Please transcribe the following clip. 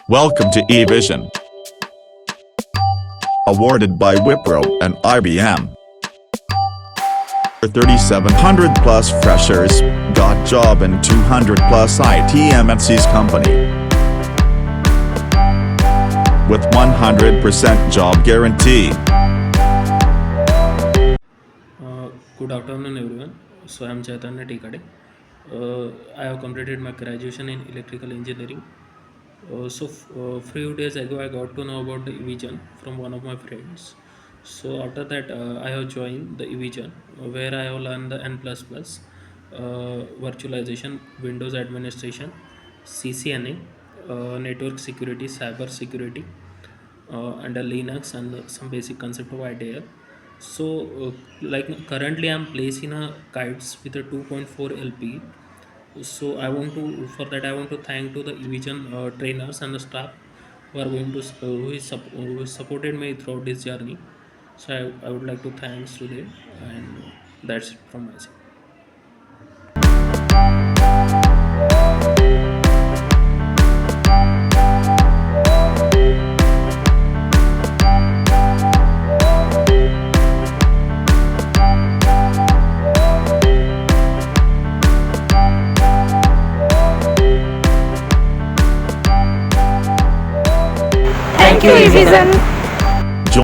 Welcome to eVision. Awarded by Wipro and IBM. 3,700 plus freshers got job in 200 plus IT MNCs company. With 100% job guarantee. Good afternoon, everyone. So I am Chaitanya Tekade. I have completed my graduation in electrical engineering. Few days ago, I got to know about the eVision from one of my friends. So after that, I have joined the eVision, where I have learned the N++, virtualization, Windows administration, CCNA, network security, cyber security, under Linux, and some basic concept of ITL. Like currently, I'm placed in a KITES with a 2.4 LP. So for that I want to thank to the eVision trainers and the staff who are going to who supported me throughout this journey. So I would like to thanks to them, and that's it from my side. Thank you, Jitendra.